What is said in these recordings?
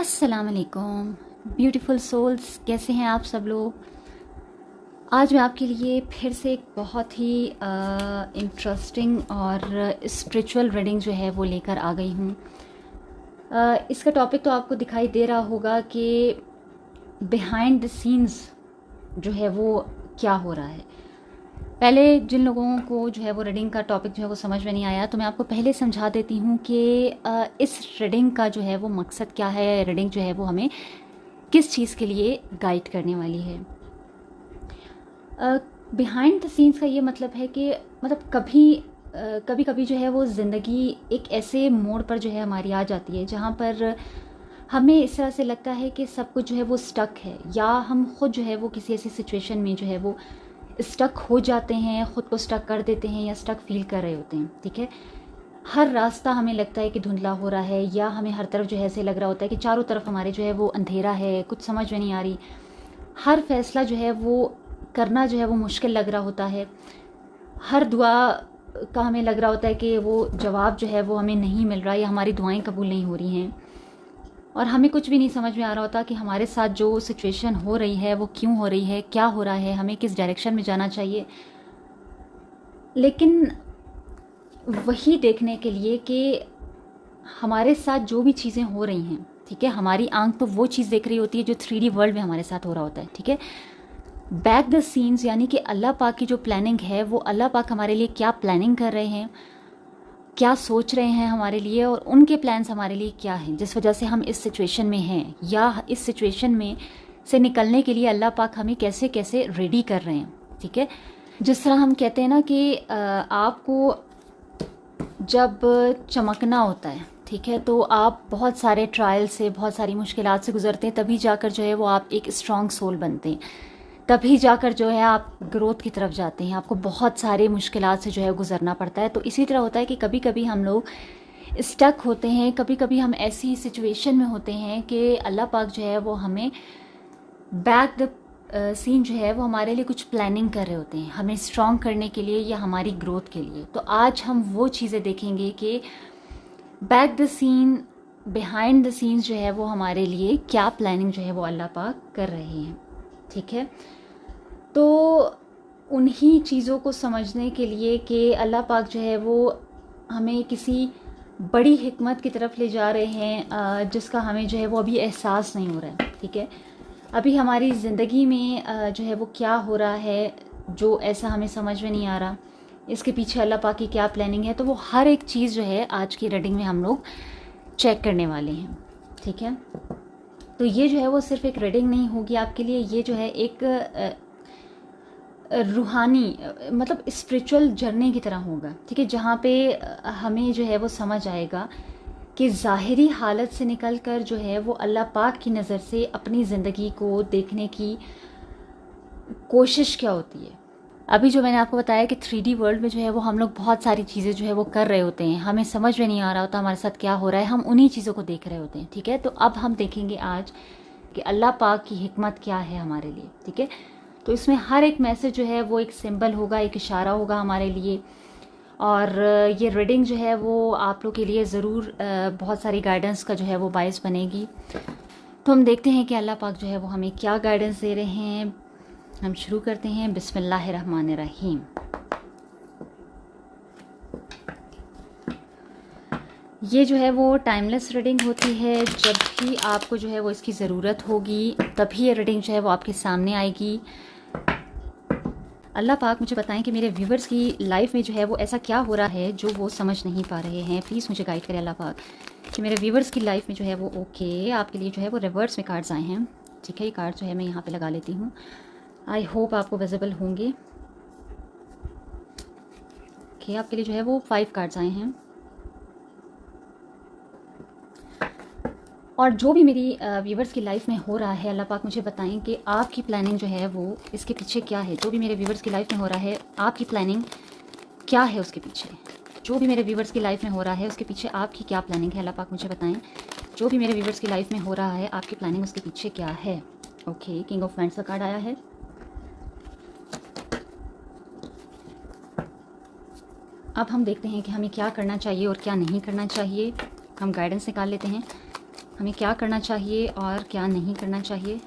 अस्सलाम वालेकुम beautiful souls, कैसे हैं आप सब लोग। आज मैं आपके लिए फिर से एक बहुत ही इंटरेस्टिंग और स्पिरिचुअल रीडिंग जो है वो लेकर आ गई हूँ। इसका टॉपिक तो आपको दिखाई दे रहा होगा कि बिहाइंड द सीन्स जो है वो क्या हो रहा है। पहले जिन लोगों को जो है वो रीडिंग का टॉपिक जो है वो समझ में नहीं आया, तो मैं आपको पहले समझा देती हूँ कि इस रीडिंग का जो है वो मकसद क्या है। रीडिंग जो है वो हमें किस चीज़ के लिए गाइड करने वाली है। बिहाइंड द सीन्स का ये मतलब है कि मतलब कभी कभी जो है वो ज़िंदगी एक ऐसे मोड़ पर जो है हमारी आ जाती है जहाँ पर हमें इस तरह से लगता है कि सब कुछ जो है वो स्टक है, या हम खुद जो है वो किसी ऐसी सिचुएशन में जो है वो स्टक हो जाते हैं, ख़ुद को स्टक कर देते हैं या स्टक फील कर रहे होते हैं। ठीक है, हर रास्ता हमें लगता है कि धुंधला हो रहा है, या हमें हर तरफ जो है ऐसे लग रहा होता है कि चारों तरफ हमारे जो है वो अंधेरा है, कुछ समझ में नहीं आ रही। हर फैसला जो है वो करना जो है वो मुश्किल लग रहा होता है। हर दुआ का हमें लग रहा होता है कि वो जवाब जो है वो हमें नहीं मिल रहा, या हमारी दुआएं कबूल नहीं हो रही हैं। और हमें कुछ भी नहीं समझ में आ रहा होता कि हमारे साथ जो सिचुएशन हो रही है वो क्यों हो रही है, क्या हो रहा है, हमें किस डायरेक्शन में जाना चाहिए। लेकिन वही देखने के लिए कि हमारे साथ जो भी चीज़ें हो रही हैं, ठीक है, हमारी आंख तो वो चीज़ देख रही होती है जो 3D वर्ल्ड में हमारे साथ हो रहा होता है। ठीक है, बैक द सीन्स यानी कि अल्लाह पाक की जो प्लानिंग है, वो अल्लाह पाक हमारे लिए क्या प्लानिंग कर रहे हैं, क्या सोच रहे हैं हमारे लिए, और उनके प्लान्स हमारे लिए क्या हैं, जिस वजह से हम इस सिचुएशन में हैं, या इस सिचुएशन में से निकलने के लिए अल्लाह पाक हमें कैसे कैसे रेडी कर रहे हैं। ठीक है, जिस तरह हम कहते हैं ना कि आपको जब चमकना होता है, ठीक है, तो आप बहुत सारे ट्रायल से, बहुत सारी मुश्किलात से गुजरते हैं, तभी जाकर जो है वो आप एक स्ट्रॉन्ग सोल बनते हैं, तभी जाकर जो है आप ग्रोथ की तरफ जाते हैं। आपको बहुत सारे मुश्किलात से जो है गुजरना पड़ता है। तो इसी तरह होता है कि कभी कभी हम लोग स्टक होते हैं, कभी कभी हम ऐसी सिचुएशन में होते हैं कि अल्लाह पाक जो है वो हमें बैक द सीन जो है वो हमारे लिए कुछ प्लानिंग कर रहे होते हैं, हमें स्ट्रॉन्ग करने के लिए या हमारी ग्रोथ के लिए। तो आज हम वो चीज़ें देखेंगे कि back the scene, behind the scenes जो है वो हमारे लिए क्या प्लानिंग जो है वो अल्लाह पाक कर रहे हैं। ठीक है, तो उन्हीं चीज़ों को समझने के लिए कि अल्लाह पाक जो है वो हमें किसी बड़ी हिकमत की तरफ ले जा रहे हैं, जिसका हमें जो है वो अभी एहसास नहीं हो रहा है। ठीक है, अभी हमारी ज़िंदगी में जो है वो क्या हो रहा है जो ऐसा हमें समझ में नहीं आ रहा, इसके पीछे अल्लाह पाक की क्या प्लानिंग है, तो वो हर एक चीज़ जो है आज की रीडिंग में हम लोग चेक करने वाले हैं। ठीक है, तो ये जो है वो सिर्फ एक रीडिंग नहीं होगी आपके लिए, ये जो है एक रूहानी मतलब स्पिरिचुअल जर्नी की तरह होगा। ठीक है, जहाँ पे हमें जो है वो समझ आएगा कि ज़ाहिरी हालत से निकल कर जो है वो अल्लाह पाक की नज़र से अपनी ज़िंदगी को देखने की कोशिश क्या होती है। अभी जो मैंने आपको बताया कि 3D वर्ल्ड में जो है वो हम लोग बहुत सारी चीज़ें जो है वो कर रहे होते हैं, हमें समझ में नहीं आ रहा होता हमारे साथ क्या हो रहा है, हम उन्हीं चीज़ों को देख रहे होते हैं। ठीक है, तो अब हम देखेंगे आज कि अल्लाह पाक की हिकमत क्या है हमारे लिए। ठीक है, तो इसमें हर एक मैसेज जो है वो एक सिंबल होगा, एक इशारा होगा हमारे लिए। और ये रीडिंग जो है वो आप लोग के लिए ज़रूर बहुत सारी गाइडेंस का जो है वो बायस बनेगी। तो हम देखते हैं कि अल्लाह पाक जो है वो हमें क्या गाइडेंस दे रहे हैं। हम शुरू करते हैं। बिस्मिल्लाहिर्रहमानिर्रहीम। ये जो है वो टाइमलेस रीडिंग होती है। जब भी आपको जो है वो इसकी ज़रूरत होगी तभी ये रीडिंग जो है वो आपके सामने आएगी। अल्लाह पाक मुझे बताएं कि मेरे व्यूवर्स की लाइफ में जो है वो ऐसा क्या हो रहा है जो वो समझ नहीं पा रहे हैं। प्लीज़ मुझे गाइड करें अल्लाह पाक कि मेरे व्यूवर्स की लाइफ में जो है वो ओके आपके लिए जो है वो रिवर्स में कार्ड्स आए हैं। ठीक है, ये कार्ड जो है मैं यहाँ पे लगा लेती हूँ। आई होप आपको विजिबल होंगे। ओके, आपके लिए जो है वो 5 कार्ड्स आए हैं। और जो भी मेरी व्यूवर्स की लाइफ में हो रहा है, अल्लाह पाक मुझे बताएं कि आपकी प्लानिंग जो है वो इसके पीछे क्या है। जो भी मेरे व्यूवर्स की लाइफ में हो रहा है, आपकी प्लानिंग क्या है उसके पीछे। जो भी मेरे व्यूवर्स की लाइफ में हो रहा है उसके पीछे आपकी क्या प्लानिंग है, अल्लाह पाक मुझे बताएं। जो भी मेरे व्यूवर्स की लाइफ में हो रहा है, आपकी प्लानिंग उसके पीछे क्या है। ओके, किंग ऑफ वैंड्स का कार्ड आया है। अब हम देखते हैं कि हमें क्या करना चाहिए और क्या नहीं करना चाहिए। हम गाइडेंस निकाल लेते हैं। हमें क्या करना चाहिए और क्या नहीं करना चाहिए।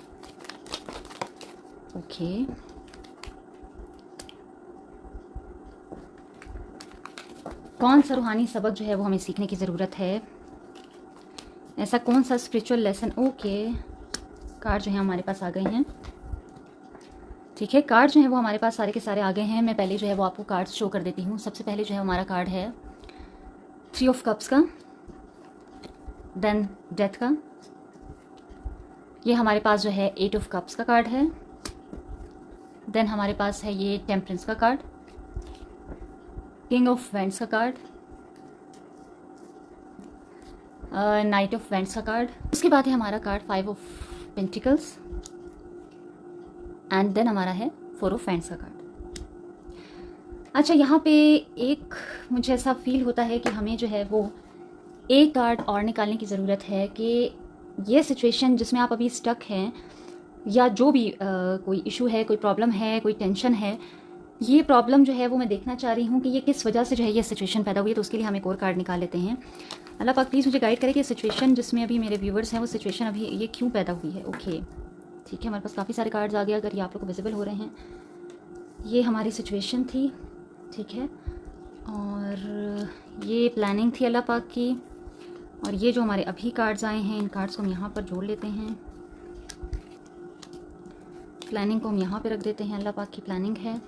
ओके, कौन सा रूहानी सबक जो है वो हमें सीखने की ज़रूरत है, ऐसा कौन सा स्पिरिचुअल लेसन। ओके, कार्ड जो है हमारे पास आ गए हैं। ठीक है, कार्ड जो है वो हमारे पास सारे के सारे आ गए हैं। मैं पहले जो है वो आपको कार्ड्स शो कर देती हूँ। सबसे पहले जो है हमारा कार्ड है 3 ऑफ कप्स का, देन डेथ का। ये हमारे पास जो है 8 ऑफ कप्स का कार्ड है। देन हमारे पास है ये टेम्परेंस का कार्ड, किंग ऑफ वेंट्स का कार्ड, नाइट ऑफ वेंट्स का कार्ड। उसके बाद है हमारा card 5 of pentacles and then हमारा है 4 ऑफ वेंट्स का कार्ड। अच्छा, यहाँ पे एक मुझे ऐसा फील होता है कि हमें जो है वो एक कार्ड और निकालने की ज़रूरत है कि ये सिचुएशन जिसमें आप अभी स्टक हैं, या जो भी कोई इशू है, कोई प्रॉब्लम है, कोई टेंशन है, ये प्रॉब्लम जो है वो मैं देखना चाह रही हूँ कि ये किस वजह से जो है ये सिचुएशन पैदा हुई है। तो उसके लिए हम एक और कार्ड निकाल लेते हैं। अल्लाह पाक प्लीज़ मुझे गाइड करें कि सिचुएशन जिसमें अभी मेरे व्यूवर्स हैं वो सिचुएशन अभी ये क्यों पैदा हुई है। ओके, ठीक है, हमारे पास काफ़ी सारे कार्ड्स आ गए, अगर ये आप लोग को विजिबल हो रहे हैं। ये हमारी सिचुएशन थी, ठीक है, और ये प्लानिंग थी अल्लाह पाक की, और ये जो हमारे अभी कार्ड्स आए हैं इन कार्ड्स को हम यहाँ पर जोड़ लेते हैं। प्लानिंग को हम यहाँ पे रख देते हैं, अल्लाह पाक की प्लानिंग है।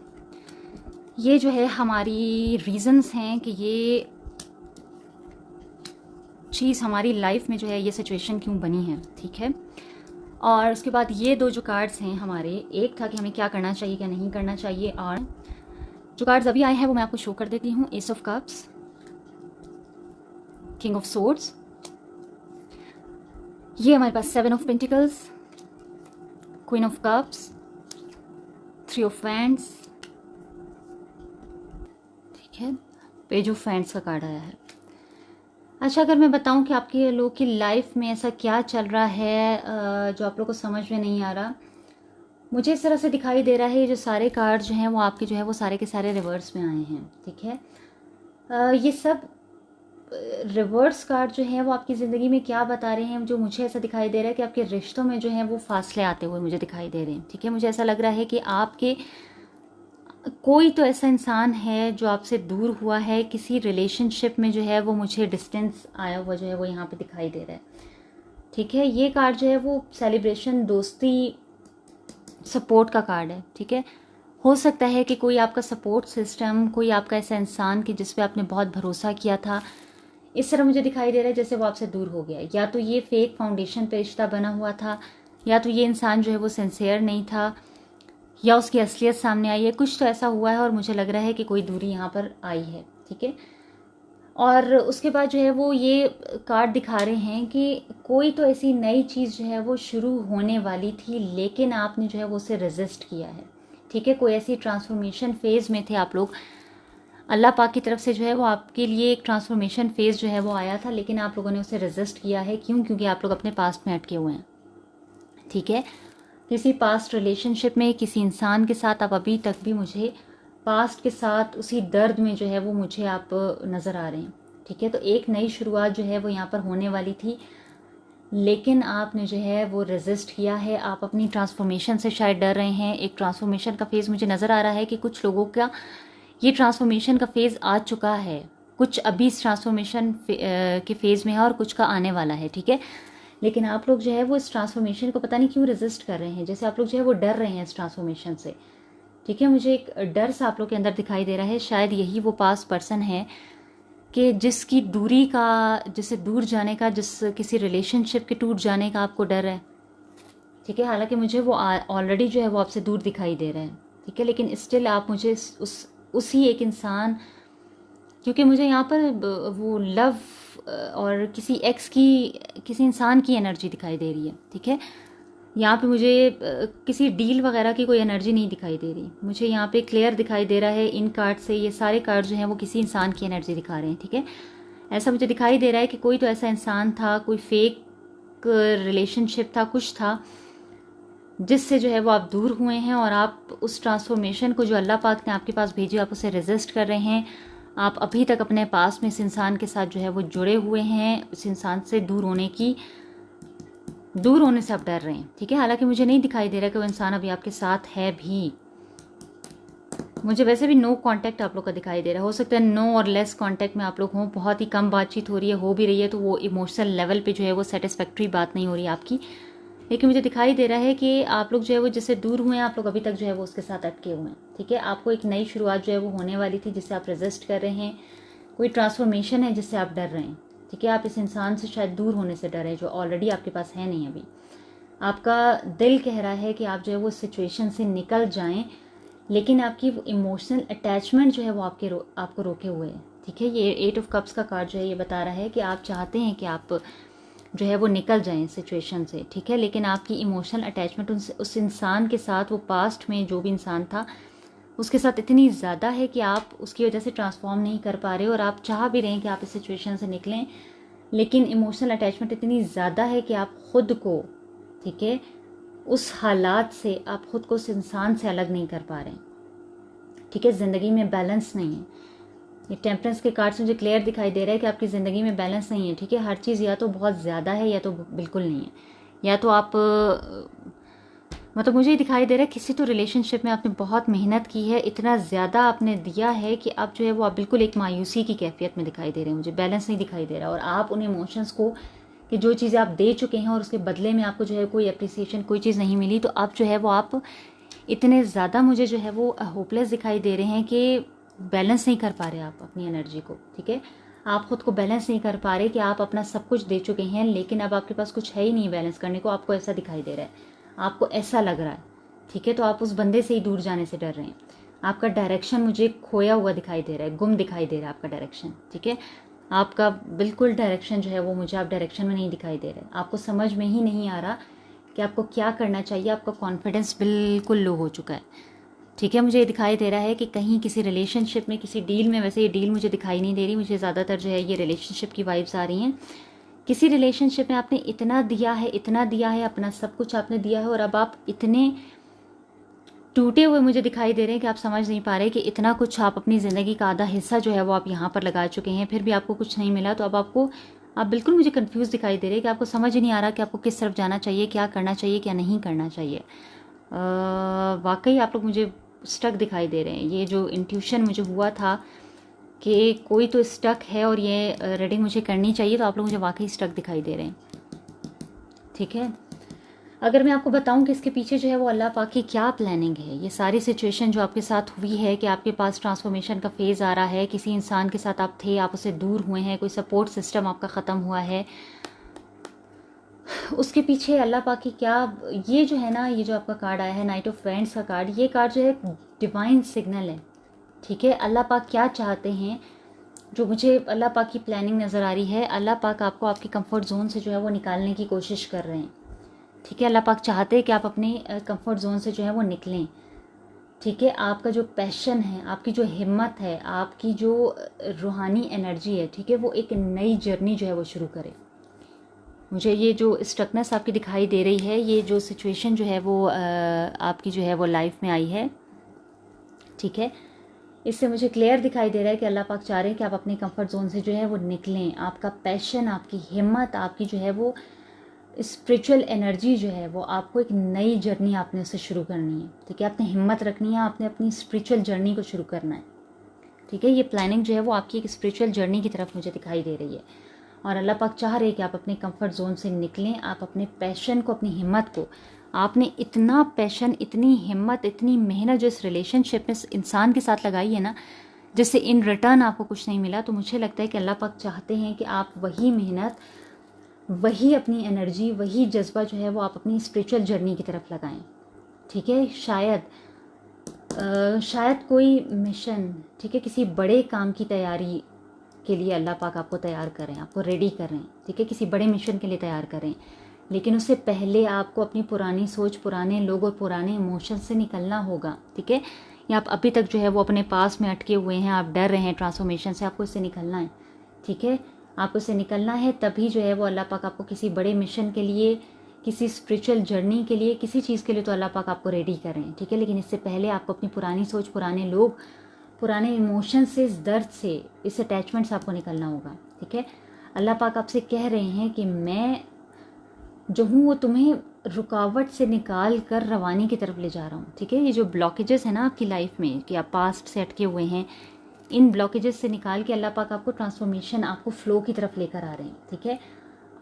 ये जो है हमारी रीज़न्स हैं कि ये चीज़ हमारी लाइफ में जो है ये सिचुएशन क्यों बनी है, ठीक है। और उसके बाद ये दो जो कार्ड्स हैं हमारे, एक था कि हमें क्या करना चाहिए क्या नहीं करना चाहिए, और जो कार्ड्स अभी आए हैं वो मैं आपको शो कर देती हूँ। S of cups, king of swords, ये हमारे पास 7 of pentacles, queen of cups, 3 of wands, ठीक है, पेज ऑफ वैंड्स का कार्ड आया है। अच्छा, अगर मैं बताऊं कि आपके लोग की लाइफ में ऐसा क्या चल रहा है जो आप लोग को समझ में नहीं आ रहा, मुझे इस तरह से दिखाई दे रहा है। जो सारे कार्ड जो हैं वो आपके जो है वो सारे के सारे रिवर्स में आए हैं, ठीक है। ये सब रिवर्स कार्ड जो है वो आपकी ज़िंदगी में क्या बता रहे हैं, जो मुझे ऐसा दिखाई दे रहा है कि आपके रिश्तों में जो है वो फासले आते हुए मुझे दिखाई दे रहे हैं, ठीक है। मुझे ऐसा लग रहा है कि आपके कोई तो ऐसा इंसान है जो आपसे दूर हुआ है, किसी रिलेशनशिप में जो है वो मुझे डिस्टेंस आया हुआ जो है वो यहाँ पे दिखाई दे रहा है, ठीक है। ये कार्ड जो है वो सेलिब्रेशन, दोस्ती, सपोर्ट का कार्ड है, ठीक है। हो सकता है कि कोई आपका सपोर्ट सिस्टम, कोई आपका ऐसा इंसान कि जिस पे आपने बहुत भरोसा किया था, इस तरह मुझे दिखाई दे रहा है जैसे वो आपसे दूर हो गया। या तो ये फेक फाउंडेशन पे रिश्ता बना हुआ था, या तो ये इंसान जो है वो सिंसियर नहीं था, या उसकी असलियत सामने आई है, कुछ तो ऐसा हुआ है और मुझे लग रहा है कि कोई दूरी यहाँ पर आई है, ठीक है। और उसके बाद जो है वो ये कार्ड दिखा रहे हैं कि कोई तो ऐसी नई चीज़ जो है वो शुरू होने वाली थी, लेकिन आपने जो है वो उसे रेजिस्ट किया है, ठीक है। कोई ऐसी ट्रांसफॉर्मेशन फेज़ में थे आप लोग, अल्लाह पाक की तरफ से जो है वो आपके लिए एक ट्रांसफॉर्मेशन फेज़ जो है वो आया था, लेकिन आप लोगों ने उसे रेजिस्ट किया है। क्यों? क्योंकि आप लोग अपने पास्ट में अटके हुए हैं, ठीक है। किसी पास्ट रिलेशनशिप में किसी इंसान के साथ आप अभी तक भी मुझे पास्ट के साथ उसी दर्द में जो है वो मुझे आप नज़र आ रहे हैं, ठीक है। तो एक नई शुरुआत जो है वो यहाँ पर होने वाली थी, लेकिन आपने जो है वो रेजिस्ट किया है। आप अपनी ट्रांसफॉर्मेशन से शायद डर रहे हैं। एक ट्रांसफॉर्मेशन का फेज़ मुझे नज़र आ रहा है कि कुछ लोगों का ये ट्रांसफॉर्मेशन का फेज़ आ चुका है, कुछ अभी इस ट्रांसफॉर्मेशन के फेज़ में है और कुछ का आने वाला है, ठीक है। लेकिन आप लोग जो है वो इस ट्रांसफॉर्मेशन को पता नहीं क्यों रेजिस्ट कर रहे हैं, जैसे आप लोग जो है वो डर रहे हैं इस ट्रांसफॉर्मेशन से, ठीक है। मुझे एक डर सा आप लोग के अंदर दिखाई दे रहा है। शायद यही वो पास्ट पर्सन है कि जिसकी दूरी का, जिससे दूर जाने का, जिस किसी रिलेशनशिप के टूट जाने का आपको डर है, ठीक है। हालांकि मुझे वो ऑलरेडी जो है वो आपसे दूर दिखाई दे रहा है, ठीक है, लेकिन स्टिल आप मुझे उसी एक इंसान, क्योंकि मुझे यहाँ पर वो लव और किसी एक्स की, किसी इंसान की एनर्जी दिखाई दे रही है, ठीक है। यहाँ पे मुझे किसी डील वगैरह की कोई एनर्जी नहीं दिखाई दे रही। मुझे यहाँ पे क्लियर दिखाई दे रहा है इन कार्ड से, ये सारे कार्ड जो हैं वो किसी इंसान की एनर्जी दिखा रहे हैं, ठीक है। ऐसा मुझे दिखाई दे रहा है कि कोई तो ऐसा इंसान था, कोई फेक रिलेशनशिप था, कुछ था जिससे जो है वो आप दूर हुए हैं, और आप उस ट्रांसफॉर्मेशन को जो अल्लाह पाक ने आपके पास भेजी आप उसे रेजिस्ट कर रहे हैं। आप अभी तक अपने पास में इस इंसान के साथ जो है वो जुड़े हुए हैं, इस इंसान से दूर होने की दूर होने से आप डर रहे हैं, ठीक है। हालांकि मुझे नहीं दिखाई दे रहा कि वो इंसान अभी आपके साथ है भी। मुझे वैसे भी नो कांटेक्ट आप लोग का दिखाई दे रहा है। हो सकता है नो और लेस कांटेक्ट में आप लोग हों, बहुत ही कम बातचीत हो रही है, हो भी रही है तो वो इमोशनल लेवल पे जो है वो सेटिस्फैक्ट्री बात नहीं हो रही है आपकी। लेकिन मुझे दिखाई दे रहा है कि आप लोग जो है वो जिससे दूर हुए हैं, आप लोग अभी तक जो है वो उसके साथ अटके हुए हैं, ठीक है। आपको एक नई शुरुआत जो है वो होने वाली थी जिससे आप रेजिस्ट कर रहे हैं। कोई ट्रांसफॉर्मेशन है जिससे आप डर रहे हैं, ठीक है। आप इस इंसान से शायद दूर होने से डर रहे हैं जो ऑलरेडी आपके पास है नहीं अभी। आपका दिल कह रहा है कि आप जो है वो सिचुएशन से निकल जाएं, लेकिन आपकी इमोशनल अटैचमेंट जो है वो आपको रोके हुए है, ठीक है। ये 8 ऑफ कप्स का कार्ड जो है ये बता रहा है कि आप चाहते हैं कि आप जो है वो निकल जाएं सिचुएशन से, ठीक है। लेकिन आपकी इमोशनल अटैचमेंट उस इंसान के साथ, वो पास्ट में जो भी इंसान था उसके साथ इतनी ज़्यादा है कि आप उसकी वजह से ट्रांसफॉर्म नहीं कर पा रहे हो। और आप चाह भी रहे हैं कि आप इस सिचुएशन से निकलें, लेकिन इमोशनल अटैचमेंट इतनी ज़्यादा है कि आप खुद को, ठीक है, उस हालात से, आप खुद को उस इंसान से अलग नहीं कर पा रहे हैं, ठीक है। ज़िंदगी में बैलेंस नहीं है। ये टेम्परेंस के कार्ड से मुझे क्लियर दिखाई दे रहा है कि आपकी ज़िंदगी में बैलेंस नहीं है, ठीक है। हर चीज़ या तो बहुत ज़्यादा है या तो बिल्कुल नहीं है। या तो आप मतलब मुझे दिखाई दे रहा है किसी तो रिलेशनशिप में आपने बहुत मेहनत की है, इतना ज़्यादा आपने दिया है कि अब जो है वो आप बिल्कुल एक मायूसी की कैफियत में दिखाई दे रहे हैं। मुझे बैलेंस नहीं दिखाई दे रहा। और आप उन इमोशंस को, कि जो चीज़ें आप दे चुके हैं और उसके बदले में आपको जो है कोई अप्रिसिएशन, कोई चीज़ नहीं मिली, तो अब जो है वो आप इतने ज़्यादा मुझे जो है वो होपलेस दिखाई दे रहे हैं कि बैलेंस नहीं कर पा रहे आप अपनी एनर्जी को, ठीक है। आप खुद को बैलेंस नहीं कर पा रहे कि आप अपना सब कुछ दे चुके हैं, लेकिन अब आपके पास कुछ है ही नहीं बैलेंस करने को। आपको ऐसा दिखाई दे रहा है, आपको ऐसा लग रहा है, ठीक है। तो आप उस बंदे से ही दूर जाने से डर रहे हैं। आपका डायरेक्शन मुझे खोया हुआ दिखाई दे रहा है, गुम दिखाई दे रहा है आपका डायरेक्शन, ठीक है। आपका बिल्कुल डायरेक्शन जो है वो मुझे आप डायरेक्शन में नहीं दिखाई दे रहे। आपको समझ में ही नहीं आ रहा कि आपको क्या करना चाहिए। आपका कॉन्फिडेंस बिल्कुल लो हो चुका है, ठीक है। मुझे दिखाई दे रहा है कि कहीं किसी रिलेशनशिप में, किसी डील में, वैसे ये डील मुझे दिखाई नहीं दे रही, मुझे ज़्यादातर जो है ये रिलेशनशिप की वाइब्स आ रही हैं। किसी रिलेशनशिप में आपने इतना दिया है, इतना दिया है, अपना सब कुछ आपने दिया है, और अब आप इतने टूटे हुए मुझे दिखाई दे रहे हैं कि आप समझ नहीं पा रहे कि इतना कुछ आप अपनी ज़िंदगी का आधा हिस्सा जो है वो आप यहाँ पर लगा चुके हैं, फिर भी आपको कुछ नहीं मिला। तो अब आप बिल्कुल मुझे कंफ्यूज दिखाई दे रहे हैं कि आपको समझ ही नहीं आ रहा कि आपको किस तरफ जाना चाहिए, क्या करना चाहिए, क्या नहीं करना चाहिए। वाकई आप लोग मुझे स्टक दिखाई दे रहे हैं। ये जो इंट्यूशन मुझे हुआ था कि कोई तो स्टक है और ये रीडिंग मुझे करनी चाहिए, तो आप लोग मुझे वाकई स्टक दिखाई दे रहे हैं, ठीक है। अगर मैं आपको बताऊं कि इसके पीछे जो है वो अल्लाह पाक की क्या प्लानिंग है, ये सारी सिचुएशन जो आपके साथ हुई है कि आपके पास ट्रांसफॉर्मेशन का फेज़ आ रहा है, किसी इंसान के साथ आप थे, आप उससे दूर हुए हैं, कोई सपोर्ट सिस्टम आपका ख़त्म हुआ है, उसके पीछे अल्लाह पाक की क्या, ये जो है ना, ये जो आपका कार्ड आया है नाइट ऑफ वेंट्स का कार्ड, ये कार्ड जो है डिवाइन सिग्नल है, ठीक है। अल्लाह पाक क्या चाहते हैं, जो मुझे अल्लाह पाक की प्लानिंग नज़र आ रही है, अल्लाह पाक आपको आपके कंफर्ट जोन से जो है वो निकालने की कोशिश कर रहे हैं, ठीक है। अल्लाह पाक चाहते हैं कि आप अपने कंफर्ट जोन से जो है वो निकलें, ठीक है। आपका जो पैशन है, आपकी जो हिम्मत है, आपकी जो रूहानी एनर्जी है, ठीक है, वो एक नई जर्नी जो है वो शुरू करे। मुझे ये जो स्टकनेस आपकी दिखाई दे रही है, ये जो सिचुएशन जो है वो आपकी जो है वो लाइफ में आई है, ठीक है, इससे मुझे क्लियर दिखाई दे रहा है कि अल्लाह पाक चाह रहे हैं कि आप अपने कंफर्ट जोन से जो है वो निकलें। आपका पैशन, आपकी हिम्मत, आपकी जो है वो स्पिरिचुअल एनर्जी जो है वो, आपको एक नई जर्नी आपने उससे शुरू करनी है, ठीक है। आपने हिम्मत रखनी है, आपने अपनी स्पिरिचुअल जर्नी को शुरू करना है, ठीक है। ये प्लानिंग जो है वो आपकी एक स्पिरिचुअल जर्नी की तरफ मुझे दिखाई दे रही है। और अल्लाह पाक चाह रहे हैं कि आप अपने कंफर्ट जोन से निकलें, आप अपने पैशन को, अपनी हिम्मत को, आपने इतना पैशन, इतनी हिम्मत, इतनी मेहनत जो इस रिलेशनशिप में इस इंसान के साथ लगाई है ना, जिससे इन रिटर्न आपको कुछ नहीं मिला, तो मुझे लगता है कि अल्लाह पाक चाहते हैं कि आप वही मेहनत, वही अपनी एनर्जी, वही जज्बा जो है वो आप अपनी स्पिरिचुअल जर्नी की तरफ लगाएं, ठीक है। शायद कोई मिशन, ठीक है, किसी बड़े काम की तैयारी के लिए अल्लाह पाक आपको तैयार करें, आपको रेडी करें, ठीक है, किसी बड़े मिशन के लिए तैयार करें। लेकिन उससे पहले आपको अपनी पुरानी सोच, पुराने लोग और पुराने इमोशन से निकलना होगा, ठीक है। या आप अभी तक जो है वो अपने पास में अटके हुए हैं, आप डर रहे हैं ट्रांसफॉर्मेशन से, आपको इससे निकलना है, ठीक है। आपको इससे निकलना है, तभी जो है वो अल्लाह पाक आपको किसी बड़े मिशन के लिए, किसी स्पिरिचुअल जर्नी के लिए, किसी चीज़ के लिए तो अल्लाह पाक आपको रेडी करें, ठीक है। लेकिन इससे पहले आपको अपनी पुरानी सोच, पुराने लोग, पुराने इमोशन से, इस दर्द से, इस अटैचमेंट से आपको निकलना होगा, ठीक है। अल्लाह पाक आपसे कह रहे हैं कि मैं जो हूँ वो तुम्हें रुकावट से निकाल कर रवानी की तरफ ले जा रहा हूँ। ठीक है, ये जो ब्लॉकेजेस है ना आपकी लाइफ में कि आप पास्ट से अटके हुए हैं, इन ब्लॉकेजेस से निकाल के अल्लाह पाक आपको ट्रांसफॉर्मेशन, आपको फ्लो की तरफ लेकर आ रहे हैं। ठीक है,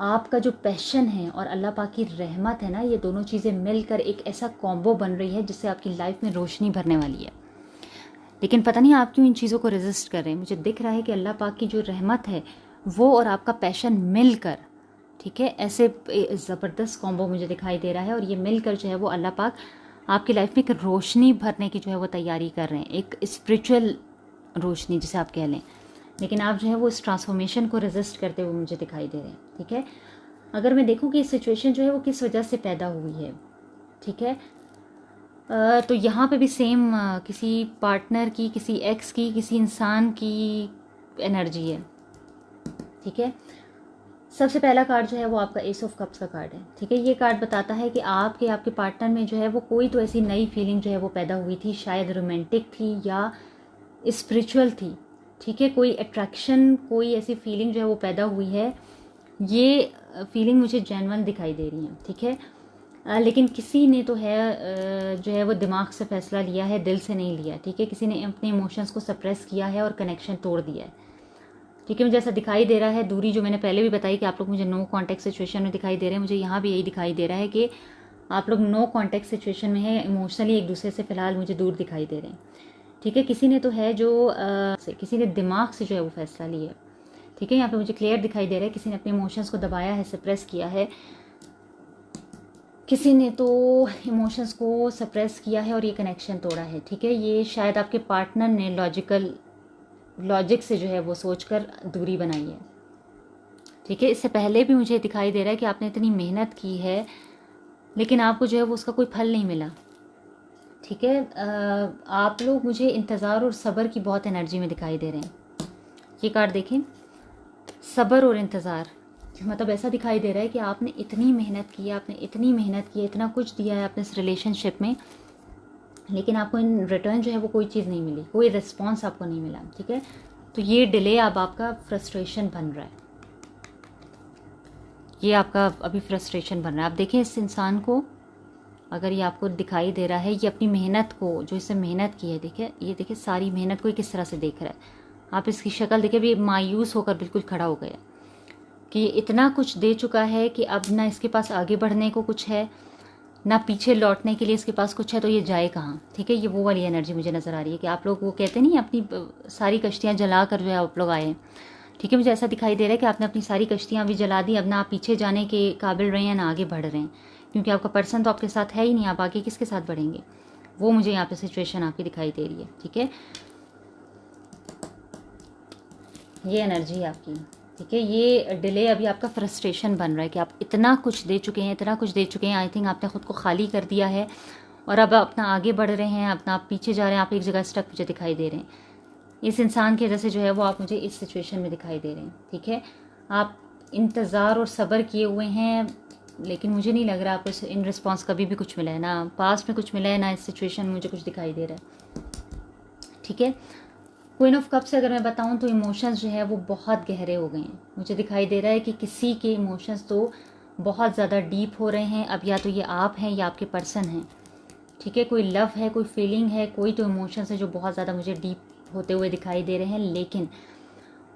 आपका जो पैशन है और अल्लाह पाक की रहमत है ना, ये दोनों चीज़ें मिलकर एक ऐसा कॉम्बो बन रही है जिससे आपकी लाइफ में रोशनी भरने वाली है। लेकिन पता नहीं आप क्यों इन चीज़ों को रेजिस्ट कर रहे हैं। मुझे दिख रहा है कि अल्लाह पाक की जो रहमत है वो और आपका पैशन मिलकर, ठीक है, ऐसे ज़बरदस्त कॉम्बो मुझे दिखाई दे रहा है, और ये मिलकर जो है वो अल्लाह पाक आपकी लाइफ में एक रोशनी भरने की जो है वो तैयारी कर रहे हैं, एक स्पिरिचुअल रोशनी जिसे आप कह लें। लेकिन आप जो है वो इस ट्रांसफॉर्मेशन को रेजिस्ट करते हुए मुझे दिखाई दे रहे हैं। ठीक है, अगर मैं देखूँ कि सिचुएशन जो है वो किस वजह से पैदा हुई है, ठीक है, तो यहाँ पे भी सेम किसी पार्टनर की, किसी एक्स की, किसी इंसान की एनर्जी है। ठीक है, सबसे पहला कार्ड जो है वो आपका एस ऑफ कप्स का कार्ड है। ठीक है, ये कार्ड बताता है कि आपके पार्टनर में जो है वो कोई तो ऐसी नई फीलिंग जो है वो पैदा हुई थी, शायद रोमांटिक थी या स्पिरिचुअल थी। ठीक है, कोई अट्रैक्शन, कोई ऐसी फीलिंग जो है वो पैदा हुई है। ये फीलिंग मुझे जेन्युइन दिखाई दे रही है। ठीक है, लेकिन किसी ने तो है जो है वो दिमाग से फैसला लिया है, दिल से नहीं लिया। ठीक है, किसी ने अपने इमोशंस को सप्रेस किया है और कनेक्शन तोड़ दिया है। ठीक है, मुझे ऐसा दिखाई दे रहा है। दूरी जो मैंने पहले भी बताई कि आप लोग मुझे नो कॉन्टैक्ट सिचुएशन में दिखाई दे रहे हैं, मुझे यहाँ भी यही दिखाई दे रहा है कि आप लोग नो कॉन्टैक्ट सिचुएशन में है, इमोशनली एक दूसरे से फिलहाल मुझे दूर दिखाई दे रहे हैं। ठीक है, किसी ने तो है जो किसी ने दिमाग से जो है वो फैसला लिया है। ठीक है, यहाँ पे मुझे क्लियर दिखाई दे रहा है किसी ने अपने इमोशंस को दबाया है, सप्रेस किया है, किसी ने तो इमोशंस को सप्रेस किया है और ये कनेक्शन तोड़ा है। ठीक है, ये शायद आपके पार्टनर ने लॉजिक से जो है वो सोचकर दूरी बनाई है। ठीक है, इससे पहले भी मुझे दिखाई दे रहा है कि आपने इतनी मेहनत की है लेकिन आपको जो है वो उसका कोई फल नहीं मिला। ठीक है, आप लोग मुझे इंतज़ार और सब्र की बहुत एनर्जी में दिखाई दे रहे हैं। ये कार्ड देखें, सब्र और इंतज़ार, मतलब ऐसा दिखाई दे रहा है कि आपने इतनी मेहनत की है, आपने इतनी मेहनत की है, इतना कुछ दिया है अपने इस रिलेशनशिप में, लेकिन आपको इन रिटर्न जो है वो कोई चीज़ नहीं मिली, कोई रिस्पॉन्स आपको नहीं मिला। ठीक है, तो ये डिले अब आपका फ्रस्ट्रेशन बन रहा है, ये आपका अभी फ्रस्ट्रेशन बन रहा है। आप देखें इस इंसान को, अगर ये आपको दिखाई दे रहा है, ये अपनी मेहनत को, जो इससे मेहनत की है, देखिए ये देखिए सारी मेहनत को ये किस तरह से देख रहा है। आप इसकी शक्ल देखिए, भी मायूस होकर बिल्कुल खड़ा हो गया कि इतना कुछ दे चुका है कि अब ना इसके पास आगे बढ़ने को कुछ है, ना पीछे लौटने के लिए इसके पास कुछ है, तो ये जाए कहाँ। ठीक है, ये वो वाली एनर्जी मुझे नज़र आ रही है कि आप लोग वो कहते नहीं अपनी सारी कश्तियाँ जला कर जो है आप लोग आए। ठीक है, मुझे ऐसा दिखाई दे रहा है कि आपने अपनी सारी कश्तियाँ भी जला दी, अब ना आप पीछे जाने के काबिल रहे हैं ना आगे बढ़ रहे हैं, क्योंकि आपका पर्सन तो आपके साथ है ही नहीं, आप आगे किसके साथ बढ़ेंगे। वो मुझे यहाँ पे सिचुएशन आपकी दिखाई दे रही है। ठीक है, ये एनर्जी है आपकी। ठीक है, ये डिले अभी आपका फ्रस्ट्रेशन बन रहा है कि आप इतना कुछ दे चुके हैं, इतना कुछ दे चुके हैं, आई थिंक आपने खुद को खाली कर दिया है और अब अपना आगे बढ़ रहे हैं, अपना आप पीछे जा रहे हैं, आप एक जगह स्टक मुझे दिखाई दे रहे हैं। इस इंसान की वजह से जो है वो आप मुझे इस सिचुएशन में दिखाई दे रहे हैं। ठीक है, आप इंतज़ार और सब्र किए हुए हैं, लेकिन मुझे नहीं लग रहा आपको इन रिस्पॉन्स कभी भी कुछ मिला है, ना पास्ट में कुछ मिला है, ना इस सिचुएशन में मुझे कुछ दिखाई दे रहा है। ठीक है, क्वीन ऑफ कप से अगर मैं बताऊं तो इमोशंस जो है वो बहुत गहरे हो गए हैं। मुझे दिखाई दे रहा है कि किसी के इमोशंस तो बहुत ज़्यादा डीप हो रहे हैं। अब या तो ये आप हैं या आपके पर्सन हैं। ठीक है, कोई लव है, कोई फीलिंग है, कोई तो इमोशंस है जो बहुत ज़्यादा मुझे डीप होते हुए दिखाई दे रहे हैं, लेकिन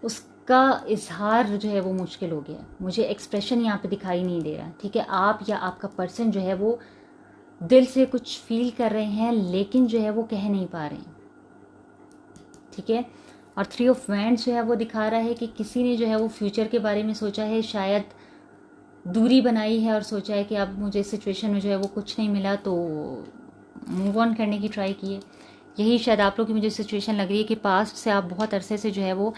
उसका इजहार जो है वो मुश्किल हो गया। मुझे एक्सप्रेशन यहाँ पे दिखाई नहीं दे रहा। ठीक है, आप या आपका पर्सन जो है वो दिल से कुछ फील कर रहे हैं लेकिन जो है वो कह नहीं पा रहे हैं। ठीक है, और 3 ऑफ वैंड्स जो है वो दिखा रहा है कि किसी ने जो है वो फ्यूचर के बारे में सोचा है, शायद दूरी बनाई है और सोचा है कि अब मुझे इस सिचुएशन में जो है वो कुछ नहीं मिला तो मूव ऑन करने की ट्राई की है। यही शायद आप लोग की मुझे सिचुएशन लग रही है कि पास्ट से आप बहुत अरसे से जो है वो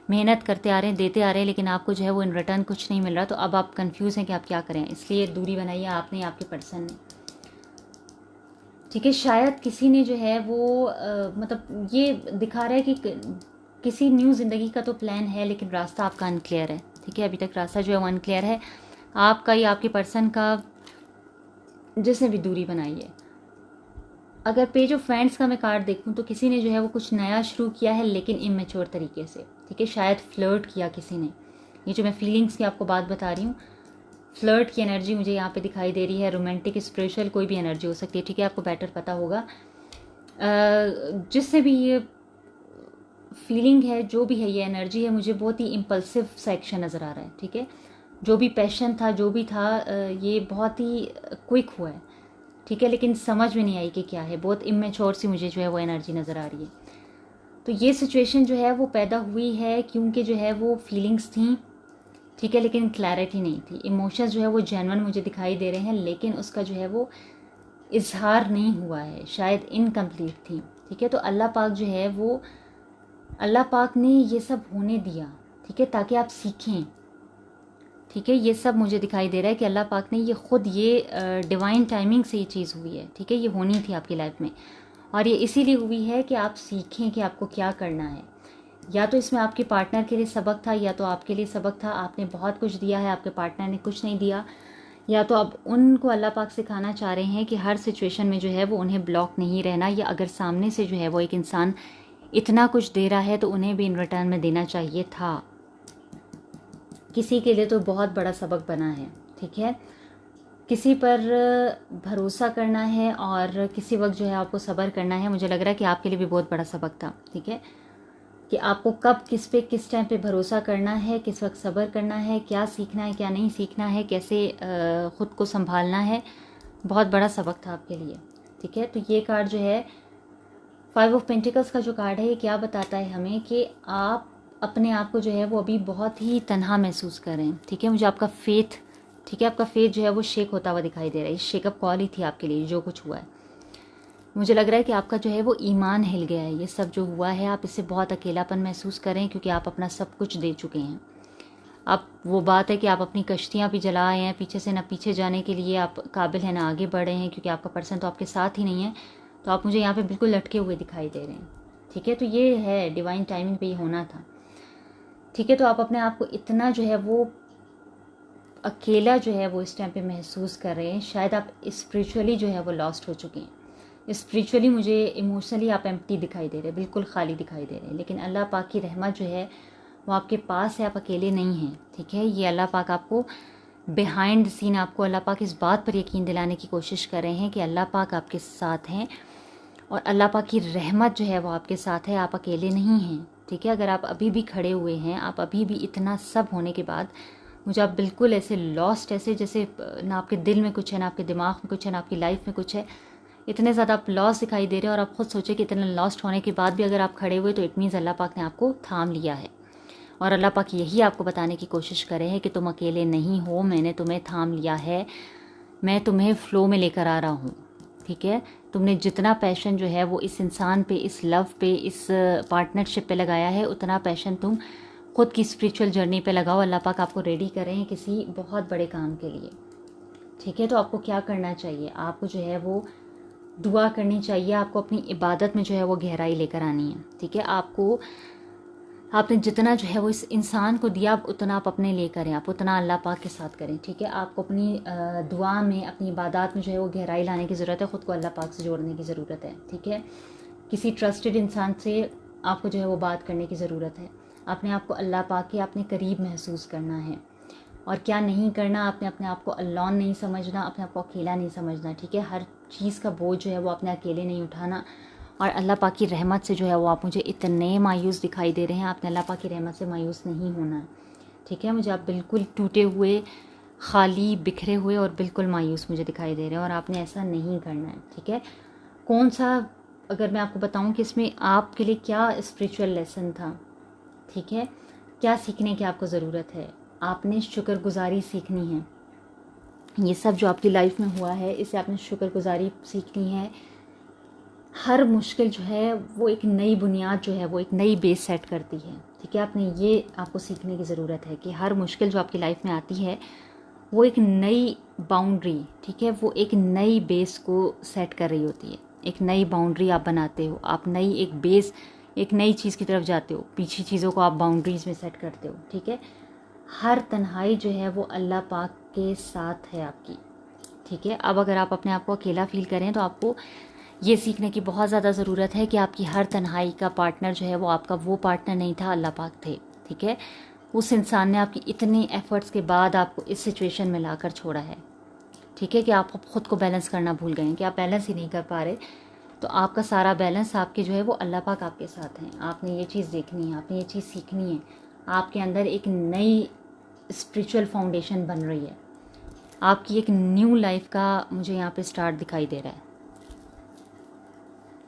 मेहनत करते आ रहे हैं, देते आ रहे हैं, लेकिन आपको जो है वो इन रिटर्न कुछ नहीं मिल रहा, तो अब आप कंफ्यूज हैं कि आप क्या करें, इसलिए दूरी बनाई है आपने, आपके पर्सन ने। ठीक है, शायद किसी ने जो है वो मतलब ये दिखा रहा है कि किसी न्यू ज़िंदगी का तो प्लान है लेकिन रास्ता आपका अनक्लियर है। ठीक है, अभी तक रास्ता जो है वो अनक्लियर है आपका या आपके पर्सन का, जिसने भी दूरी बनाई है। अगर पेज ऑफ फ्रेंड्स का मैं कार्ड देखूं तो किसी ने जो है वो कुछ नया शुरू किया है लेकिन इमेच्योर तरीके से। ठीक है, शायद फ्लर्ट किया किसी ने, ये जो मैं फीलिंग्स की आपको बात बता रही हूँ, फ्लर्ट की एनर्जी मुझे यहाँ पे दिखाई दे रही है, रोमांटिक स्पिरिचुअल कोई भी एनर्जी हो सकती है, ठीक है, आपको बेटर पता होगा। जिससे भी ये फीलिंग है, जो भी है ये एनर्जी है, मुझे बहुत ही इम्पल्सिव सा एक्शन नज़र आ रहा है, ठीक है। जो भी पैशन था, जो भी था, ये बहुत ही क्विक हुआ है, ठीक है, लेकिन समझ में नहीं आई कि क्या है, बहुत इमेच्योर सी मुझे जो है वो एनर्जी नज़र आ रही है। तो ये सिचुएशन जो है वो पैदा हुई है क्योंकि जो है वो फीलिंग्स थी, ठीक है, लेकिन क्लैरिटी नहीं थी। इमोशंस जो है वो जेन्युइन मुझे दिखाई दे रहे हैं, लेकिन उसका जो है वो इजहार नहीं हुआ है, शायद इनकम्प्लीट थी, ठीक है। तो अल्लाह पाक जो है वो, अल्लाह पाक ने ये सब होने दिया, ठीक है, ताकि आप सीखें, ठीक है। ये सब मुझे दिखाई दे रहा है कि अल्लाह पाक ने ये खुद, ये डिवाइन टाइमिंग से ये चीज़ हुई है, ठीक है, ये होनी थी आपकी लाइफ में, और ये इसीलिए हुई है कि आप सीखें कि आपको क्या करना है। या तो इसमें आपके पार्टनर के लिए सबक था, या तो आपके लिए सबक था, आपने बहुत कुछ दिया है, आपके पार्टनर ने कुछ नहीं दिया, या तो आप उनको अल्लाह पाक सिखाना चाह रहे हैं कि हर सिचुएशन में जो है वो उन्हें ब्लॉक नहीं रहना, या अगर सामने से जो है वो एक इंसान इतना कुछ दे रहा है तो उन्हें भी इन रिटर्न में देना चाहिए था। किसी के लिए तो बहुत बड़ा सबक बना है, ठीक है। किसी पर भरोसा करना है और किसी वक्त जो है आपको सब्र करना है, मुझे लग रहा है कि आपके लिए भी बहुत बड़ा सबक था, ठीक है, कि आपको कब किस पे किस टाइम पे भरोसा करना है, किस वक्त सब्र करना है, क्या सीखना है क्या नहीं सीखना है, कैसे ख़ुद को संभालना है, बहुत बड़ा सबक था आपके लिए, ठीक है। तो ये कार्ड जो है 5 ऑफ पेंटिकल्स का जो कार्ड है, ये क्या बताता है हमें कि आप अपने आप को जो है वो अभी बहुत ही तन्हा महसूस कर रहे हैं, ठीक है। मुझे आपका फेथ, ठीक है, आपका फेथ जो है वो शेक होता हुआ दिखाई दे रहा है। ये शेकअप कॉल ही थी आपके लिए, जो कुछ हुआ है। मुझे लग रहा है कि आपका जो है वो ईमान हिल गया है, ये सब जो हुआ है, आप इससे बहुत अकेलापन महसूस कर रहे हैं, क्योंकि आप अपना सब कुछ दे चुके हैं। आप, वो बात है कि आप अपनी कश्तियाँ भी जला आए हैं, पीछे से ना पीछे जाने के लिए आप काबिल हैं ना आगे बढ़े हैं, क्योंकि आपका पर्सन तो आपके साथ ही नहीं है। तो आप मुझे यहाँ पे बिल्कुल लटके हुए दिखाई दे रहे हैं, ठीक है। तो ये है डिवाइन टाइमिंग पे ही होना था, ठीक है। तो आप अपने आप को इतना जो है वो अकेला जो है वो इस टाइम पे महसूस कर रहे हैं, शायद आप स्पिरिचुअली जो है वो लॉस्ट हो चुके हैं। स्पिरिचुअली मुझे, इमोशनली आप एम्प्टी दिखाई दे रहे हैं, बिल्कुल खाली दिखाई दे रहे हैं, लेकिन अल्लाह पाक की रहमत जो है वो आपके पास है, आप अकेले नहीं हैं, ठीक है। ये अल्लाह पाक आपको बिहाइंड द सीन, आपको अल्लाह पाक इस बात पर यकीन दिलाने की कोशिश कर रहे हैं कि अल्लाह पाक आपके साथ हैं, और अल्लाह पाक की रहमत जो है वो आपके साथ है, आप अकेले नहीं हैं, ठीक है। अगर आप अभी भी खड़े हुए हैं, आप अभी भी इतना सब होने के बाद, मुझे आप बिल्कुल ऐसे लॉस्ट, ऐसे जैसे ना आपके दिल में कुछ है, ना आपके दिमाग में कुछ है, ना आपकी लाइफ में कुछ है, इतने ज़्यादा आप लॉस दिखाई दे रहे हैं। और आप खुद सोचे कि इतना लॉस्ट होने के बाद भी अगर आप खड़े हुए, तो इट मीन्स अल्लाह पाक ने आपको थाम लिया है, और अल्लाह पाक यही आपको बताने की कोशिश कर रहे हैं कि तुम अकेले नहीं हो, मैंने तुम्हें थाम लिया है, मैं तुम्हें फ़्लो में लेकर आ रहा हूँ, ठीक है। तुमने जितना पैशन जो है वो इस इंसान पे, इस लव पे, इस पार्टनरशिप पे लगाया है, उतना पैशन तुम खुद की स्पिरिचुअल जर्नी पे लगाओ। अल्लाह पाक आपको रेडी कर रहे हैं किसी बहुत बड़े काम के लिए, ठीक है। तो आपको क्या करना चाहिए, आपको जो है वो दुआ करनी चाहिए, आपको अपनी इबादत में जो है वो गहराई लेकर आनी है, ठीक है। आपने जितना जो है वो इस इंसान को दिया, उतना आप अपने लिए करें, आप उतना अल्लाह पाक के साथ करें, ठीक है। आपको अपनी दुआ में, अपनी इबादत में जो है वो गहराई लाने की ज़रूरत है, ख़ुद को अल्लाह पाक से जोड़ने की ज़रूरत है, ठीक है। किसी ट्रस्टेड इंसान से आपको जो है वो बात करने की ज़रूरत है, अपने आप को अल्लाह पाक के अपने करीब महसूस करना है। और क्या नहीं करना, आपने अपने आप को अलोन नहीं समझना, अपने आप को अकेला नहीं समझना, ठीक है। हर चीज़ का बोझ जो है वो अपने अकेले नहीं उठाना। और अल्लाह पाक की रहमत से जो है वो, आप मुझे इतने मायूस दिखाई दे रहे हैं, आपने अल्लाह पाक की रहमत से मायूस नहीं होना, ठीक है। मुझे आप बिल्कुल टूटे हुए, खाली, बिखरे हुए और बिल्कुल मायूस मुझे दिखाई दे रहे हैं, और आपने ऐसा नहीं करना है, ठीक है। कौन सा, अगर मैं आपको बताऊं कि इसमें आपके लिए क्या स्पिरिचुअल लेसन था, ठीक है, क्या सीखने की आपको ज़रूरत है, आपने शुक्रगुजारी सीखनी है। ये सब जो आपकी लाइफ में हुआ है, इससे आपने शुक्रगुजारी सीखनी है। हर मुश्किल जो है वो एक नई बुनियाद जो है वो एक नई बेस सेट करती है, ठीक है। आपने ये, आपको सीखने की ज़रूरत है कि हर मुश्किल जो आपकी लाइफ में आती है वो एक नई बाउंड्री, ठीक है, वो एक नई बेस को सेट कर रही होती है। एक नई बाउंड्री आप बनाते हो, आप नई एक बेस, एक नई चीज़ की तरफ जाते हो, पीछे चीज़ों को आप बाउंड्रीज़ में सेट करते हो, ठीक है। हर तन्हाई जो है वो अल्लाह पाक के साथ है आपकी, ठीक है। अब अगर आप अपने आप को अकेला फील करें, तो आपको ये सीखने की बहुत ज़्यादा ज़रूरत है कि आपकी हर तन्हाई का पार्टनर जो है वो आपका वो पार्टनर नहीं था, अल्लाह पाक थे, ठीक है। उस इंसान ने आपकी इतने एफर्ट्स के बाद आपको इस सिचुएशन में लाकर छोड़ा है, ठीक है, कि आप ख़ुद को बैलेंस करना भूल गए हैं, कि आप बैलेंस ही नहीं कर पा रहे। तो आपका सारा बैलेंस आपके जो है वो अल्लाह पाक आपके साथ हैं। आपने ये चीज़ देखनी है, आपने ये चीज़ सीखनी है। आपके अंदर एक नई स्पिरिचुअल फाउंडेशन बन रही है, आपकी एक न्यू लाइफ का मुझे यहाँ पे स्टार्ट दिखाई दे रहा है,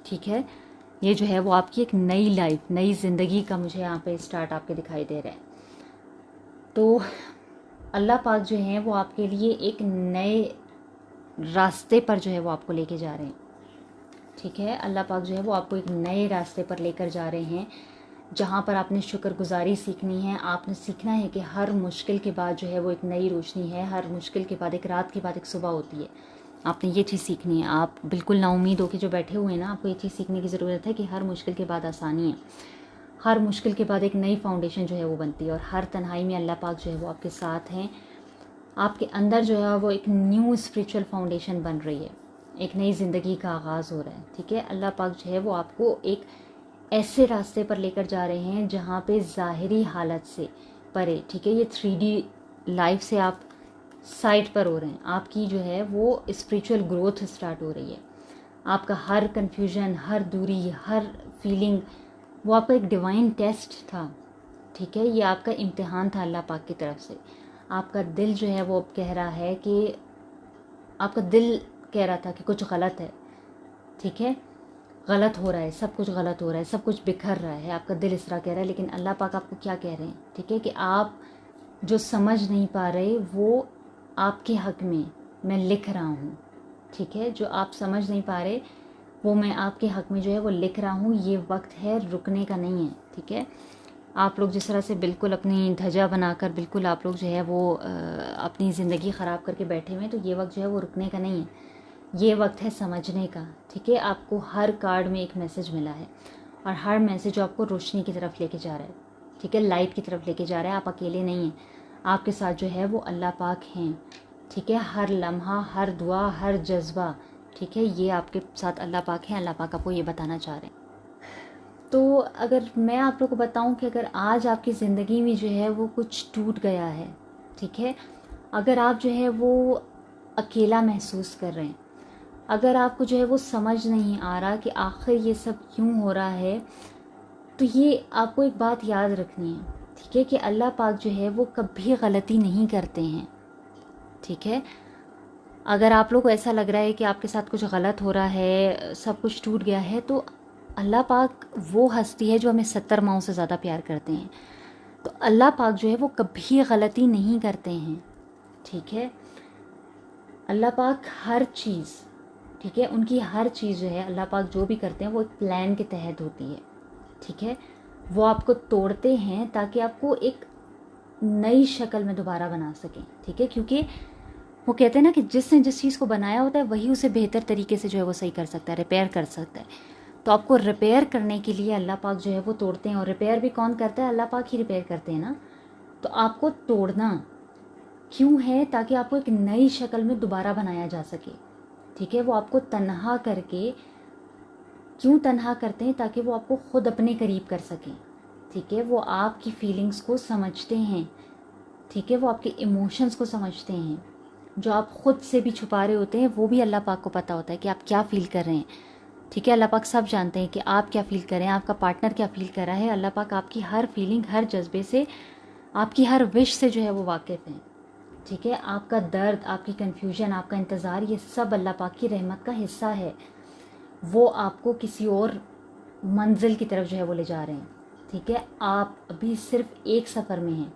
ठीक है। ये जो है वो आपकी एक नई लाइफ, नई ज़िंदगी का मुझे यहाँ पे स्टार्ट आपके दिखाई दे रहा है। तो अल्लाह पाक जो है वो आपके लिए एक नए रास्ते पर जो है वो आपको लेके जा रहे हैं, ठीक है। अल्लाह पाक जो है वो आपको एक नए रास्ते पर लेकर जा रहे हैं, जहाँ पर आपने शुक्रगुजारी सीखनी है। आपने सीखना है कि हर मुश्किल के बाद जो है वो एक नई रोशनी है, हर मुश्किल के बाद, एक रात के बाद एक सुबह होती है। आपने ये चीज़ सीखनी है। आप बिल्कुल नाउम्मीद होकर जो बैठे हुए हैं ना, आपको ये चीज़ सीखने की ज़रूरत है कि हर मुश्किल के बाद आसानी है, हर मुश्किल के बाद एक नई फाउंडेशन जो है वो बनती है, और हर तन्हाई में अल्लाह पाक जो है वो आपके साथ हैं। आपके अंदर जो है वो एक न्यू स्पिरिचुअल फाउंडेशन बन रही है, एक नई ज़िंदगी का आगाज़ हो रहा है, ठीक है। अल्लाह पाक जो है वो आपको एक ऐसे रास्ते पर लेकर जा रहे हैं जहाँ पे ज़ाहिरी हालत से परे, ठीक है, ये 3D लाइफ से आप साइड पर हो रहे हैं। आपकी जो है वो स्पिरिचुअल ग्रोथ स्टार्ट हो रही है। आपका हर कन्फ्यूजन, हर दूरी, हर फीलिंग, वो आपका एक डिवाइन टेस्ट था, ठीक है। ये आपका इम्तिहान था अल्लाह पाक की तरफ से। आपका दिल जो है वो अब कह रहा है कि, आपका दिल कह रहा था कि कुछ गलत है, ठीक है, गलत हो रहा है, सब कुछ गलत हो रहा है, सब कुछ बिखर रहा है, आपका दिल इस तरह कह रहा है। लेकिन अल्लाह पाक आपको क्या कह रहे हैं, ठीक है, कि आप जो समझ नहीं पा रहे वो आपके हक़ में मैं लिख रहा हूँ, ठीक है। जो आप समझ नहीं पा रहे वो मैं आपके हक़ में जो है वो लिख रहा हूँ। ये वक्त है रुकने का नहीं है, ठीक है। आप लोग जिस तरह से बिल्कुल अपनी धजा बनाकर बिल्कुल आप लोग जो है वो अपनी ज़िंदगी ख़राब करके बैठे हुए हैं, तो ये वक्त जो है वो रुकने का नहीं है, ये वक्त है समझने का, ठीक है। आपको हर कार्ड में एक मैसेज मिला है, और हर मैसेज आपको रोशनी की तरफ लेके जा रहा है, ठीक है, लाइट की तरफ लेके जा रहा है। आप अकेले नहीं हैं, आपके साथ जो है वो अल्लाह पाक हैं, ठीक है। हर लम्हा, हर दुआ, हर जज्बा, ठीक है, ये आपके साथ अल्लाह पाक हैं। अल्लाह पाक आपको ये बताना चाह रहे हैं। तो अगर मैं आप लोग को बताऊं कि अगर आज आपकी ज़िंदगी में जो है वो कुछ टूट गया है, ठीक है, अगर आप जो है वो अकेला महसूस कर रहे हैं, अगर आपको जो है वो समझ नहीं आ रहा कि आखिर ये सब क्यों हो रहा है, तो ये आपको एक बात याद रखनी है, ठीक है, कि अल्लाह पाक जो है वो कभी गलती नहीं करते हैं, ठीक है। अगर आप लोग को ऐसा लग रहा है कि आपके साथ कुछ गलत हो रहा है, सब कुछ टूट गया है, तो अल्लाह पाक वो हस्ती है जो हमें 70 माओं से ज़्यादा प्यार करते हैं। तो अल्लाह पाक जो है वो कभी गलती नहीं करते हैं, ठीक है। अल्लाह पाक हर चीज़, ठीक है, उनकी हर चीज़ जो है अल्लाह पाक जो भी करते हैं वो एक प्लान के तहत होती है, ठीक है। वो आपको तोड़ते हैं ताकि आपको एक नई शक्ल में दोबारा बना सकें, ठीक है, क्योंकि वो कहते हैं ना कि जिसने जिस चीज़ को बनाया होता है वही उसे बेहतर तरीके से जो है वो सही कर सकता है, रिपेयर कर सकता है। तो आपको रिपेयर करने के लिए अल्लाह पाक जो है वो तोड़ते हैं, और रिपेयर भी कौन करता है, अल्लाह पाक ही रिपेयर करते हैं ना। तो आपको तोड़ना क्यों है, ताकि आपको एक नई शक्ल में दोबारा बनाया जा सके, ठीक है। वो आपको तन्हा करके क्यों तन्हा करते हैं, ताकि वो आपको खुद अपने करीब कर सकें, ठीक है। वो आपकी फीलिंग्स को समझते हैं, ठीक है, वो आपके इमोशंस को समझते हैं, जो आप खुद से भी छुपा रहे होते हैं वो भी अल्लाह पाक को पता होता है कि आप क्या फ़ील कर रहे हैं, ठीक है। अल्लाह पाक सब जानते हैं कि आप क्या फ़ील कर रहे हैं, आपका पार्टनर क्या फ़ील कर रहा है। अल्लाह पाक आपकी हर फीलिंग, हर जज्बे से, आपकी हर विश से जो है वो वाकिफ़ हैं, ठीक है। आपका दर्द, आपकी कन्फ्यूजन, आपका इंतज़ार, ये सब अल्लाह पाक की रहमत का हिस्सा है। वो आपको किसी और मंजिल की तरफ जो है वो ले जा रहे हैं, ठीक है। आप अभी सिर्फ एक सफ़र में हैं,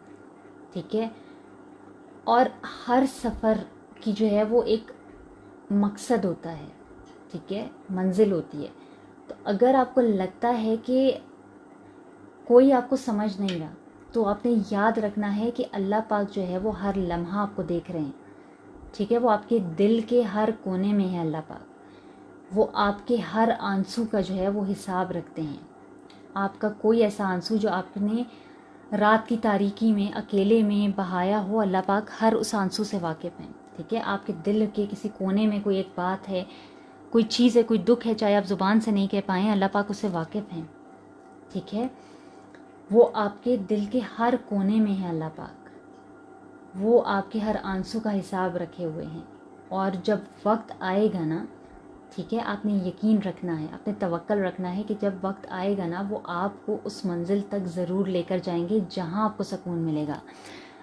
ठीक है, और हर सफ़र की जो है वो एक मकसद होता है, ठीक है, मंजिल होती है। तो अगर आपको लगता है कि कोई आपको समझ नहीं रहा, तो आपने याद रखना है कि अल्लाह पाक जो है वो हर लम्हा आपको देख रहे हैं, ठीक है। वो आपके दिल के हर कोने में है अल्लाह पाक। वो आपके हर आंसू का जो है वो हिसाब रखते हैं। आपका कोई ऐसा आंसू जो आपने रात की तारीकी में अकेले में बहाया हो, अल्लाह पाक हर उस आंसू से वाकिफ़ हैं, ठीक है। आपके दिल के किसी कोने में कोई एक बात है, कोई चीज़ है, कोई दुख है, चाहे आप ज़ुबान से नहीं कह पाएँ, अल्लाह पाक उससे वाकिफ़ हैं, ठीक है। वो आपके दिल के हर कोने में है अल्लाह पाक। वो आपके हर आंसू का हिसाब रखे हुए हैं। और जब वक्त आएगा ना, ठीक है, आपने यकीन रखना है, आपने तवक्कल रखना है कि जब वक्त आएगा ना, वो आपको उस मंजिल तक ज़रूर लेकर जाएंगे जहाँ आपको सुकून मिलेगा।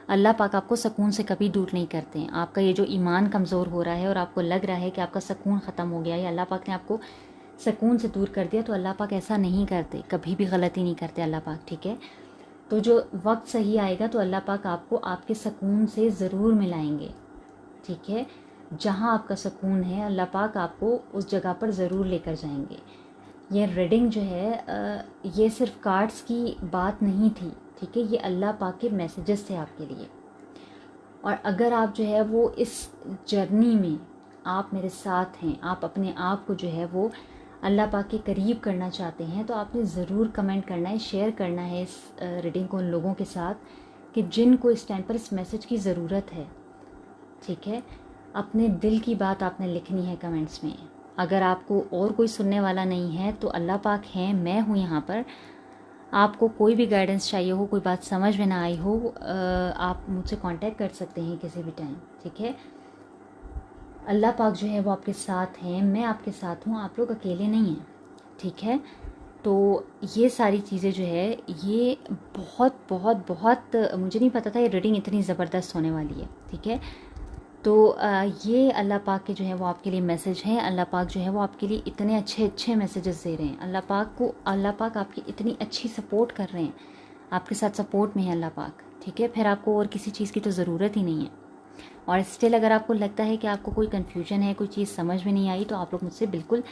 अल्लाह पाक आपको सुकून से कभी दूर नहीं करते हैं। आपका ये जो ईमान कमज़ोर हो रहा है और आपको लग रहा है कि आपका सुकून ख़त्म हो गया है, अल्लाह पाक ने आपको सुकून से दूर कर दिया, तो अल्लाह पाक ऐसा नहीं करते, कभी भी गलती नहीं करते अल्लाह पाक, ठीक है। तो जो वक्त सही आएगा तो अल्लाह पाक आपको आपके सुकून से ज़रूर मिलाएंगे, ठीक है। जहाँ आपका सुकून है अल्लाह पाक आपको उस जगह पर ज़रूर लेकर जाएंगे। ये रीडिंग जो है ये सिर्फ कार्ड्स की बात नहीं थी, ठीक है, ये अल्लाह पाक के मैसेजेस थे आपके लिए। और अगर आप जो है वो इस जर्नी में आप मेरे साथ हैं, आप अपने आप को जो है वो अल्लाह पाक के करीब करना चाहते हैं, तो आपने ज़रूर कमेंट करना है, शेयर करना है इस रीडिंग को उन लोगों के साथ कि जिनको इस टाइम पर इस मैसेज की ज़रूरत है, ठीक है। अपने दिल की बात आपने लिखनी है कमेंट्स में। अगर आपको और कोई सुनने वाला नहीं है तो अल्लाह पाक हैं, मैं हूँ यहाँ पर। आपको कोई भी गाइडेंस चाहिए हो, कोई बात समझ में ना आई हो, आप मुझसे कांटेक्ट कर सकते हैं किसी भी टाइम, ठीक है। अल्लाह पाक जो है वो आपके साथ हैं, मैं आपके साथ हूँ, आप लोग अकेले नहीं हैं, ठीक है। तो ये सारी चीज़ें जो है ये बहुत बहुत बहुत, मुझे नहीं पता था ये रीडिंग इतनी ज़बरदस्त होने वाली है, ठीक है। तो ये अल्लाह पाक के जो है वो आपके लिए मैसेज हैं। अल्लाह पाक जो है वो आपके लिए इतने अच्छे अच्छे मैसेजेस दे रहे हैं। अल्लाह पाक आपकी इतनी अच्छी सपोर्ट कर रहे हैं, आपके साथ सपोर्ट में है अल्लाह पाक, ठीक है। फिर आपको और किसी चीज़ की तो ज़रूरत ही नहीं है। और स्टिल अगर आपको लगता है कि आपको कोई कन्फ्यूजन है, कोई चीज़ समझ में नहीं आई, तो आप लोग मुझसे बिल्कुल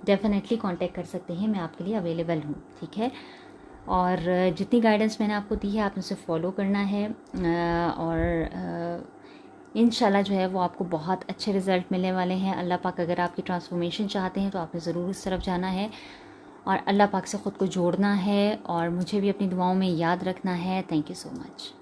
डेफिनेटली कांटेक्ट कर सकते हैं, मैं आपके लिए अवेलेबल हूँ, ठीक है। और जितनी गाइडेंस मैंने आपको दी है आपने उसे फॉलो करना है, और इंशाल्लाह जो है वो आपको बहुत अच्छे रिज़ल्ट मिलने वाले हैं। अल्लाह पाक अगर आपकी ट्रांसफॉर्मेशन चाहते हैं तो आपने ज़रूर उस तरफ जाना है और अल्लाह पाक से ख़ुद को जोड़ना है, और मुझे भी अपनी दुआओं में याद रखना है। Thank you so much.